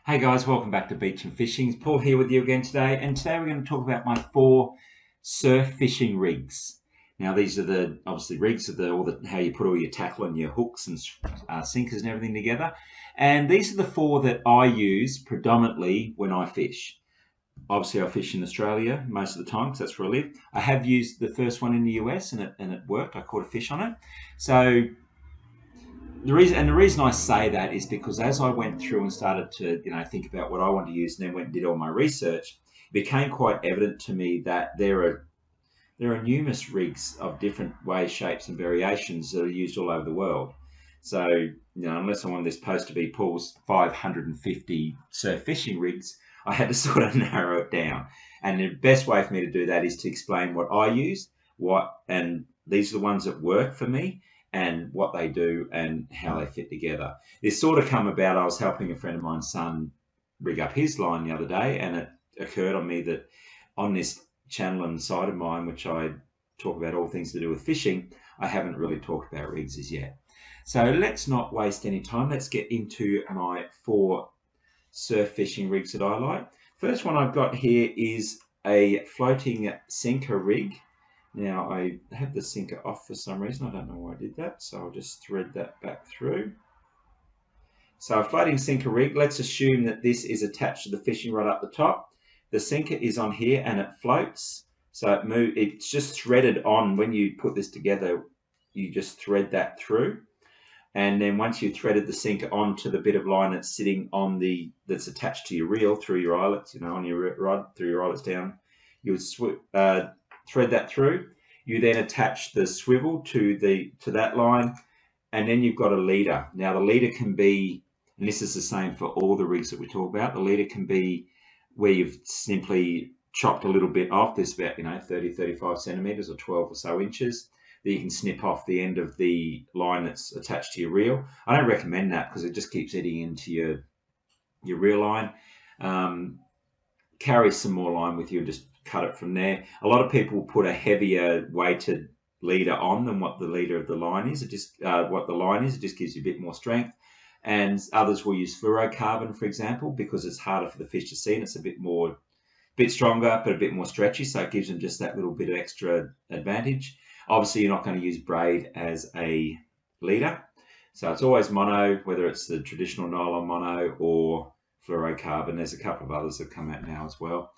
Hey guys, welcome back to Beach and Fishing. It's Paul here with you again today, and today we're going to talk about my 4 surf fishing rigs. Now these are the obviously rigs of how you put all your tackle and your hooks and sinkers and everything together. And these are the 4 that I use predominantly when I fish. Obviously, I fish in Australia most of the time because that's where I live. I have used the first one in the US and it worked. I caught a fish on it. So the reason I say that is because as I went through and started to think about what I want to use, and then went and did all my research, it became quite evident to me that there are numerous rigs of different ways, shapes, and variations that are used all over the world. So unless I wanted this post to be Paul's 550 surf fishing rigs, I had to sort of narrow it down. And the best way for me to do that is to explain what I use, and these are the ones that work for me, and what they do and how they fit together. This sort of come about, I was helping a friend of mine's son rig up his line the other day, and it occurred on me that on this channel and side of mine, which I talk about all things to do with fishing, I haven't really talked about rigs as yet. So let's not waste any time. Let's get into my 4 surf fishing rigs that I like. First one I've got here is a floating sinker rig. Now I have the sinker off for some reason. I don't know why I did that, so I'll just thread that back through. So a floating sinker rig, let's assume that this is attached to the fishing rod up the top. The sinker is on here and it floats. So it's just threaded on. When you put this together, you just thread that through. And then once you've threaded the sinker onto the bit of line that's sitting on that's attached to your reel through your eyelets, on your rod, through your eyelets down, you would thread that through. You then attach the swivel to that line, and then you've got a leader. Now the leader can be, and this is the same for all the rigs that we talk about, the leader can be where you've simply chopped a little bit off. There's about 30, 35 centimeters or 12 or so inches that you can snip off the end of the line that's attached to your reel. I don't recommend that because it just keeps eating into your reel line. Carry some more line with you and just cut it from there. A lot of people put a heavier weighted leader on than what the leader of the line is. It just gives you a bit more strength. And others will use fluorocarbon, for example, because it's harder for the fish to see and it's a bit stronger but a bit more stretchy, so it gives them just that little bit of extra advantage. Obviously, you're not going to use braid as a leader, so it's always mono, whether it's the traditional nylon mono or fluorocarbon. There's a couple of others that have come out now as well.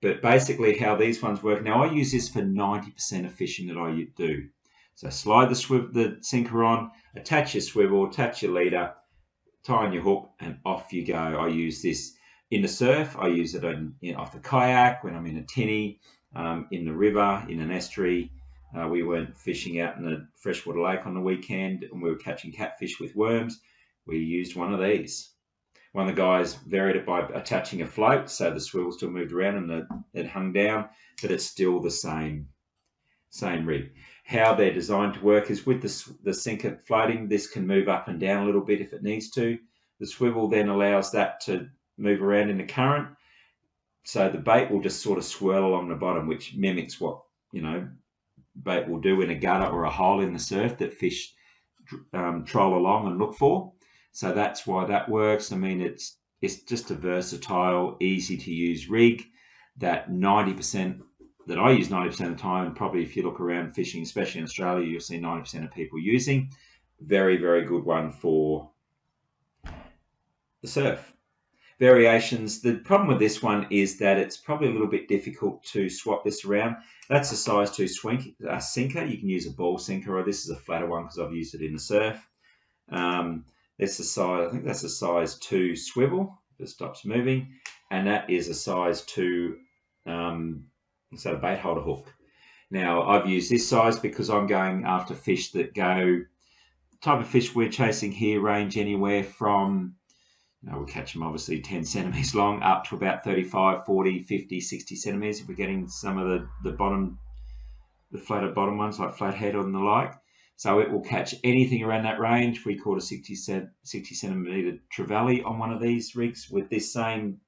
But basically how these ones work, now I use this for 90% of fishing that I do. So slide the sinker on, attach your swivel, attach your leader, tie on your hook, and off you go. I use this in the surf. I use it off the kayak, when I'm in a tinny, in the river, in an estuary. We went fishing out in a freshwater lake on the weekend and we were catching catfish with worms. We used one of these. One of the guys varied it by attaching a float, so the swivel still moved around and it hung down, but it's still the same rig. How they're designed to work is with the sinker floating, this can move up and down a little bit if it needs to. The swivel then allows that to move around in the current, so the bait will just sort of swirl along the bottom, which mimics what bait will do in a gutter or a hole in the surf that fish troll along and look for. So that's why that works. I mean, it's just a versatile, easy to use rig that I use 90% of the time, and probably if you look around fishing, especially in Australia, you'll see 90% of people using. Very, very good one for the surf. Variations. The problem with this one is that it's probably a little bit difficult to swap this around. That's a size 2 sinker. You can use a ball sinker, or this is a flatter one because I've used it in the surf. I think that's a size 2 swivel. If it stops moving, and that is a size 2 bait holder hook. Now I've used this size because I'm going after fish that the type of fish we're chasing here range anywhere from, we'll catch them obviously 10 centimeters long up to about 35, 40, 50, 60 centimeters if we're getting some of the flatter bottom ones like flathead and the like. So it will catch anything around that range. We caught a 60 centimeter trevally on one of these rigs with this same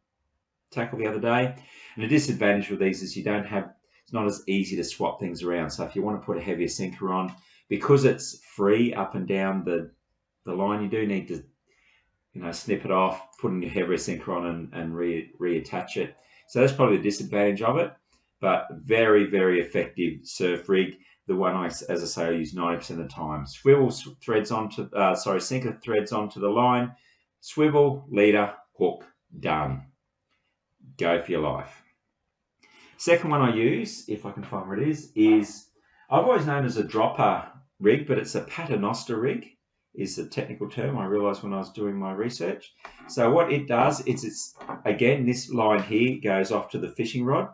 tackle the other day. And the disadvantage with these is it's not as easy to swap things around. So if you want to put a heavier sinker on, because it's free up and down the line, you do need to snip it off, put a heavier sinker on and reattach it. So that's probably the disadvantage of it, but very, very effective surf rig. The one as I say, I use 90% of the time. Swivel threads onto, sinker threads onto the line, swivel, leader, hook, done. Go for your life. Second one I use, if I can find where it is I've always known as a dropper rig, but it's a Paternoster rig, is the technical term I realised when I was doing my research. So what it does is, it's again, this line here goes off to the fishing rod.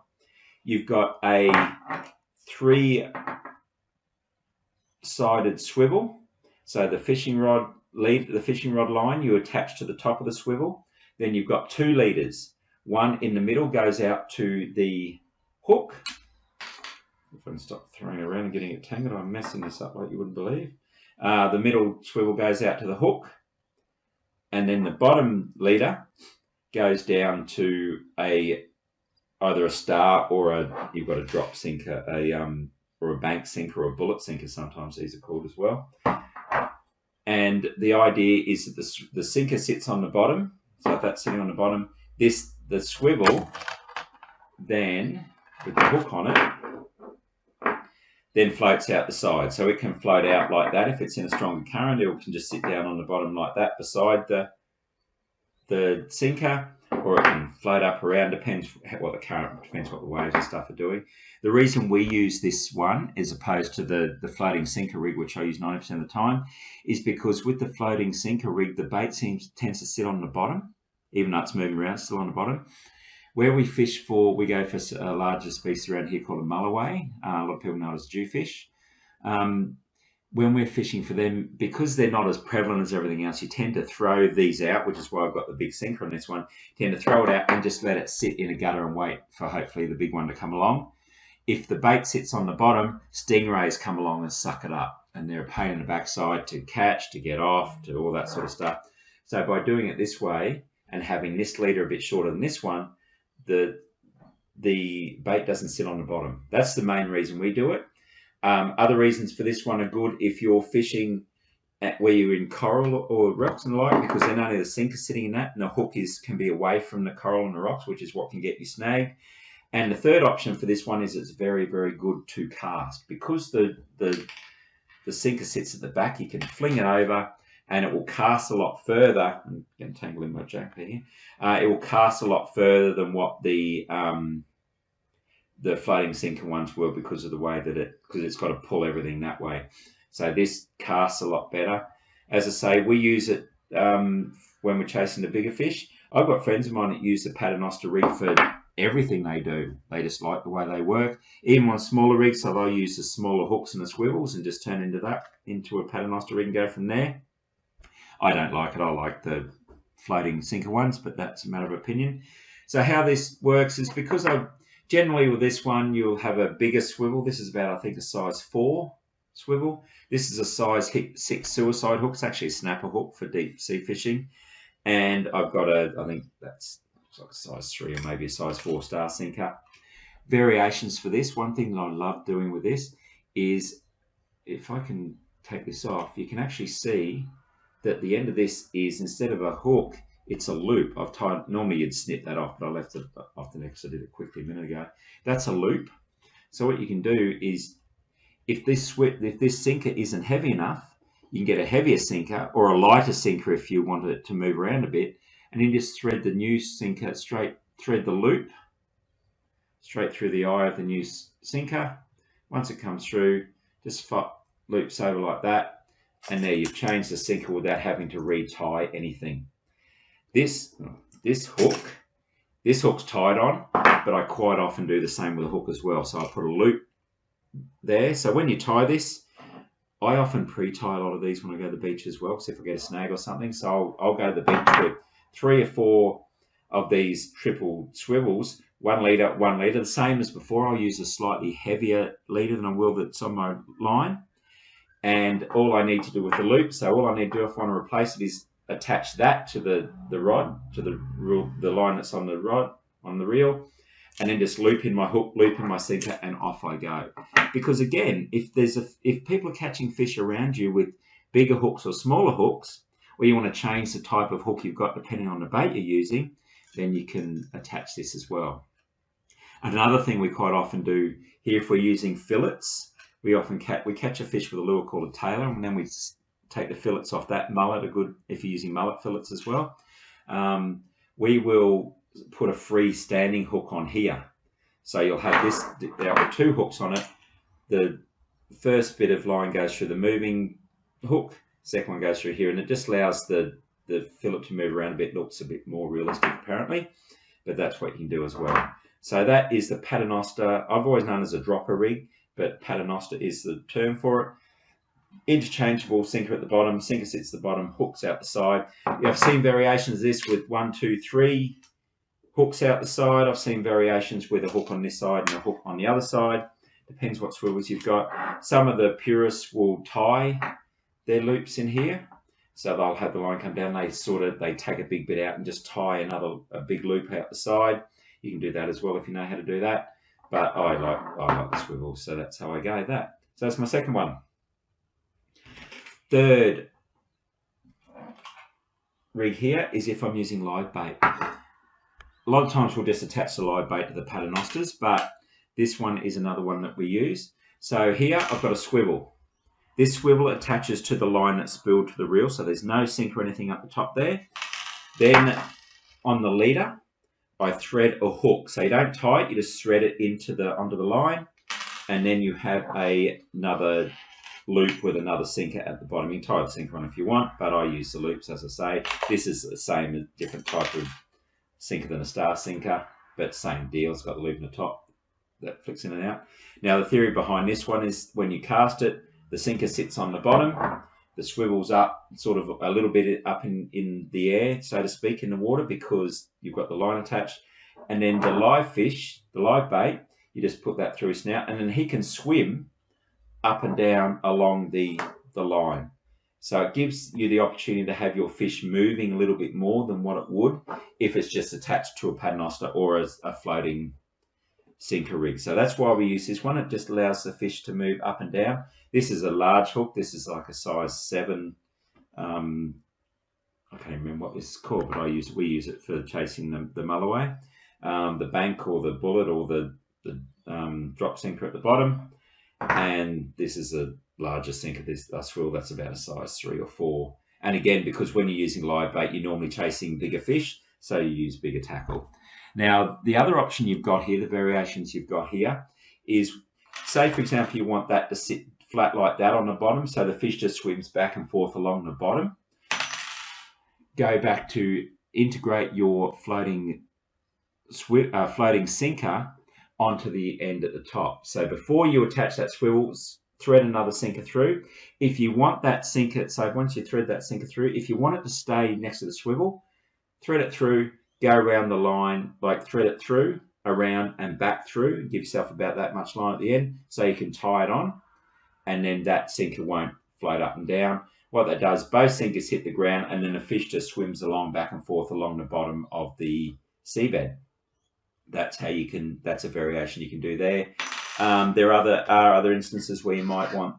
You've got a 3-sided swivel. So the fishing rod line you attach to the top of the swivel. Then you've got 2 leaders. One in the middle goes out to the hook. If I can stop throwing it around and getting it tangled, I'm messing this up like you wouldn't believe. The middle swivel goes out to the hook, and then the bottom leader goes down to either a star or you've got a drop sinker, or a bank sinker or a bullet sinker. Sometimes these are called as well. And the idea is that the sinker sits on the bottom. So if that's sitting on the bottom, the swivel then, with the hook on it, then floats out the side. So it can float out like that. If it's in a stronger current, it can just sit down on the bottom like that beside the sinker, or it can float up around, depends what the current, depends what the waves and stuff are doing. The reason we use this one as opposed to the floating sinker rig, which I use 90% of the time, is because with the floating sinker rig, the bait tends to sit on the bottom, even though it's moving around, it's still on the bottom. Where we fish for, we go for a larger species around here called a mulloway. A lot of people know it as jewfish. When we're fishing for them, because they're not as prevalent as everything else, you tend to throw these out, which is why I've got the big sinker on this one. You tend to throw it out and just let it sit in a gutter and wait for hopefully the big one to come along. If the bait sits on the bottom, stingrays come along and suck it up, and they're a pain in the backside to catch, to get off, to all that sort of stuff. So by doing it this way and having this leader a bit shorter than this one, the bait doesn't sit on the bottom. That's the main reason we do it. Other reasons for this one are good if you're fishing where you're in coral or rocks and the like, because then only the sinker sitting in that, and the hook can be away from the coral and the rocks, which is what can get you snagged. And the third option for this one is it's very, very good to cast. Because the sinker sits at the back, you can fling it over and it will cast a lot further. I'm getting tangled in my jacket here. It will cast a lot further than what the floating sinker ones will, because of the way that because it's got to pull everything that way. So this casts a lot better. As I say, we use it when we're chasing the bigger fish. I've got friends of mine that use the Paternoster rig for everything they do. They just like the way they work. Even on smaller rigs, so they'll use the smaller hooks and the swivels and just turn into a Paternoster rig and go from there. I don't like it. I like the floating sinker ones, but that's a matter of opinion. So how this works is, because generally with this one, you'll have a bigger swivel. This is about, I think, a size 4 swivel. This is a size 6 suicide hook. It's actually a snapper hook for deep sea fishing. And I've got I think that's like a size 3 or maybe a size 4 star sinker. Variations for this. One thing that I love doing with this is, if I can take this off, you can actually see that the end of this is, instead of a hook, it's a loop. I've tied, normally you'd snip that off, but I left it off the neck because I did it quickly a minute ago. That's a loop. So what you can do is, if this sinker isn't heavy enough, you can get a heavier sinker or a lighter sinker if you want it to move around a bit, and then just thread the new sinker thread the loop straight through the eye of the new sinker. Once it comes through, just loops over like that, and there you've changed the sinker without having to retie anything. This hook's tied on, but I quite often do the same with a hook as well. So I put a loop there. So when you tie this, I often pre-tie a lot of these when I go to the beach as well, because if I get a snag or something. So I'll go to the beach with 3 or 4 of these triple swivels, 1 leader, the same as before. I'll use a slightly heavier leader than I will that's on my line. And all I need to do with the loop, so all I need to do if I want to replace it is attach that to the rod, to the line that's on the rod, on the reel, and then just loop in my hook, loop in my sinker, and off I go. Because again, if people are catching fish around you with bigger hooks or smaller hooks, or you want to change the type of hook you've got depending on the bait you're using, then you can attach this as well. And another thing we quite often do here, if we're using fillets, we often catch a fish with a lure called a tailor, and then we take the fillets off that mullet. If you're using mullet fillets as well, we will put a free standing hook on here. So you'll have this. There are 2 hooks on it. The first bit of line goes through the moving hook. Second one goes through here, and it just allows the fillet to move around a bit. Looks a bit more realistic apparently, but that's what you can do as well. So that is the Paternoster. I've always known as a dropper rig, but Paternoster is the term for it. Interchangeable sinker at the bottom, sinker sits at the bottom, hooks out the side. I've seen variations of this with 1, 2, 3 hooks out the side. I've seen variations with a hook on this side and a hook on the other side. Depends what swivels you've got. Some of the purists will tie their loops in here, so they'll have the line come down. They take a big bit out and just tie a big loop out the side. You can do that as well if you know how to do that. But I like the swivel, so that's how I go that. So that's my second one. Third rig here is if I'm using live bait. A lot of times we'll just attach the live bait to the paternosters, but this one is another one that we use. So here I've got a swivel. This swivel attaches to the line that's spooled to the reel, so there's no sink or anything up the top there. Then on the leader, I thread a hook. So you don't tie it, you just thread it onto the line, and then you have another loop with another sinker at the bottom. You can tie the sinker on if you want, but I use the loops, as I say. This is the same, different type of sinker than a star sinker, but same deal. It's got the loop in the top that flicks in and out. Now the theory behind this one is when you cast it, the sinker sits on the bottom, the swivel's up, sort of a little bit up in the air, so to speak, in the water, because you've got the line attached. And then the live fish, the live bait, you just put that through his snout, and then he can swim up and down along the line. So it gives you the opportunity to have your fish moving a little bit more than what it would if it's just attached to a paternoster or a floating sinker rig. So that's why we use this one. It just allows the fish to move up and down. This is a large hook. This is like a size 7. I can't even remember what this is called, but we use it for chasing the mulloway, the bank or the bullet or the drop sinker at the bottom. And this is a larger sinker, this swivel, that's about a size 3 or 4. And again, because when you're using live bait, you're normally chasing bigger fish, so you use bigger tackle. Now, the other option you've got here, the variations you've got here, is, say, for example, you want that to sit flat like that on the bottom, so the fish just swims back and forth along the bottom. Go back to integrate your floating sinker onto the end at the top. So before you attach that swivel, thread another sinker through. If you want that sinker, so once you thread that sinker through, if you want it to stay next to the swivel, thread it through, go around the line, like thread it through, around and back through, give yourself about that much line at the end so you can tie it on, and then that sinker won't float up and down. What that does, both sinkers hit the ground, and then the fish just swims along back and forth along the bottom of the seabed. That's how you can, that's a variation you can do there. There are other instances where you might want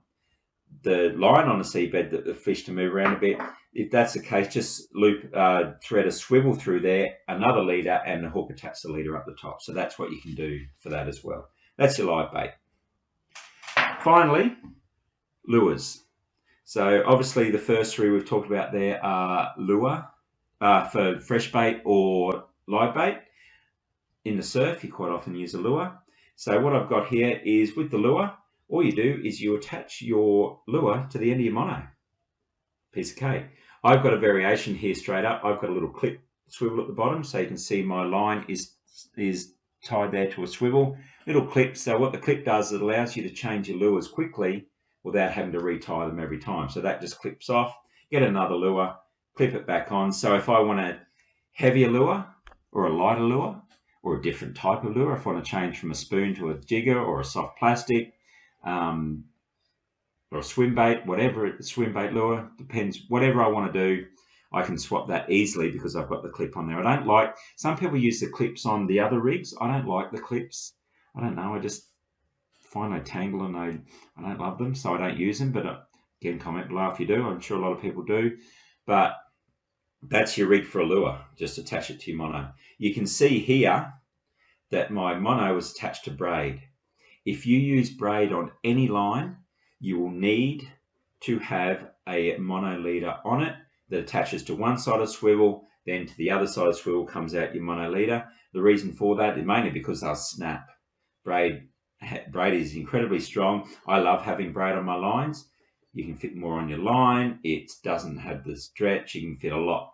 the line on the seabed, the fish to move around a bit. If that's the case, just thread a swivel through there, another leader, and the hook attach the leader up the top. So that's what you can do for that as well. That's your live bait. Finally, lures. So obviously the first 3 we've talked about there are lure for fresh bait or live bait. In the surf, you quite often use a lure. So what I've got here is, with the lure, all you do is you attach your lure to the end of your mono. Piece of cake. I've got a variation here straight up. I've got a little clip swivel at the bottom, so you can see my line is tied there to a swivel. Little clip, so what the clip does, it allows you to change your lures quickly without having to retie them every time. So that just clips off, get another lure, clip it back on. So if I want a heavier lure or a lighter lure, or a different type of lure, if I want to change from a spoon to a jigger or a soft plastic, or a swim bait, whatever, swim bait lure, depends, whatever I want to do, I can swap that easily because I've got the clip on there. I don't like, some people use the clips on the other rigs. I don't like the clips. I don't know, I just find they tangle and I don't love them, so I don't use them. But again, comment below if you do. I'm sure a lot of people do. But That's your rig for a lure. Just attach it to your mono. You can see here that my mono was attached to braid. If you use braid on any line, you will need to have a mono leader on it that attaches to one side of the swivel, then to the other side of the swivel comes out your mono leader. The reason for that is mainly because they'll snap. Braid is incredibly strong. I love having braid on my lines. You can fit more on your line. It doesn't have the stretch. You can fit a lot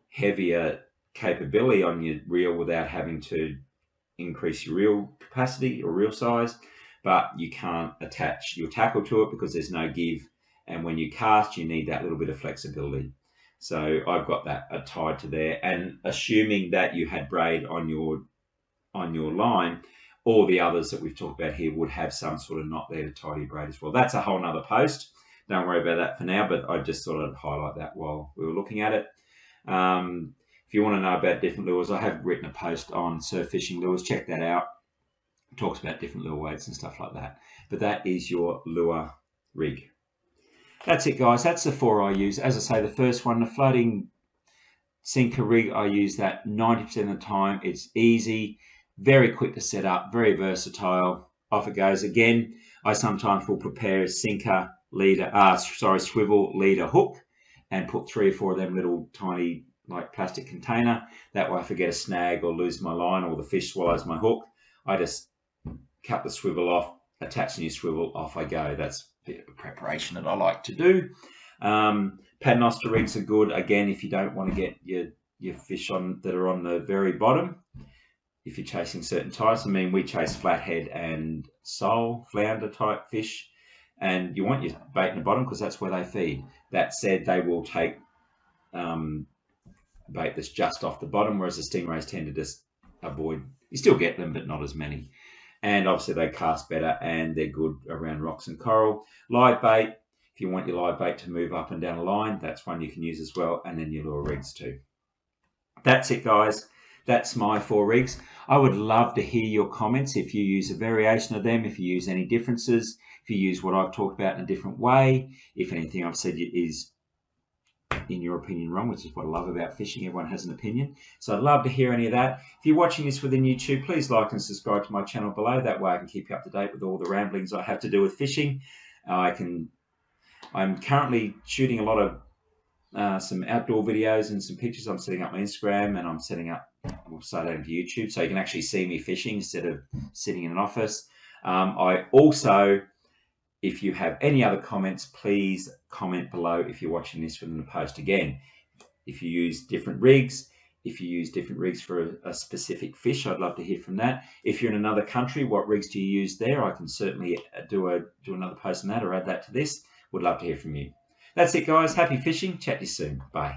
heavier capability on your reel without having to increase your reel capacity or reel size, but you can't attach your tackle to it because there's no give, and when you cast you need that little bit of flexibility. So I've got that tied to there, and assuming that you had braid on your line, all the others that we've talked about here would have some sort of knot there to tie your braid as well. That's a whole nother post. Don't worry about that for now, but I just thought I'd highlight that while we were looking at it. If you want to know about different lures, I have written a post on surf fishing lures. Check that out. It talks about different lure weights and stuff like that. But that is your lure rig. That's it, guys. That's the 4 I use. As I say, the first one, the floating sinker rig, I use that 90% of the time. It's easy, very quick to set up, very versatile. Off it goes. Again, I sometimes will prepare a sinker leader, swivel leader hook, and put 3 or 4 of them little tiny like plastic container. That way if I get a snag or lose my line or the fish swallows my hook, I just cut the swivel off, attach the new swivel, off I go. That's a bit of preparation that I like to do. Paternoster rigs are good, again, if you don't want to get your fish on that are on the very bottom. If you're chasing certain types, I mean, we chase flathead and sole, flounder type fish, and you want your bait in the bottom because that's where they feed. That said, they will take bait that's just off the bottom, whereas the stingrays tend to just avoid. You still get them, but not as many. And obviously they cast better and they're good around rocks and coral. Live bait, if you want your live bait to move up and down a line, that's one you can use as well, and then your lure rigs too. That's it, guys. That's my 4 rigs. I would love to hear your comments if you use a variation of them, if you use any differences, if you use what I've talked about in a different way, if anything I've said is, in your opinion, wrong, which is what I love about fishing. Everyone has an opinion. So I'd love to hear any of that. If you're watching this within YouTube, please like and subscribe to my channel below. That way I can keep you up to date with all the ramblings I have to do with fishing. I'm currently shooting a lot of some outdoor videos and some pictures. I'm setting up my Instagram and I'm setting up, we'll start out into YouTube so you can actually see me fishing instead of sitting in an office. I also, if you have any other comments, please comment below if you're watching this within the post. Again, if you use different rigs, if you use different rigs for a specific fish, I'd love to hear from that. If you're in another country, what rigs do you use there? I can certainly do another post on that or add that to this. Would love to hear from you. That's it, guys. Happy fishing. Chat to you soon. Bye.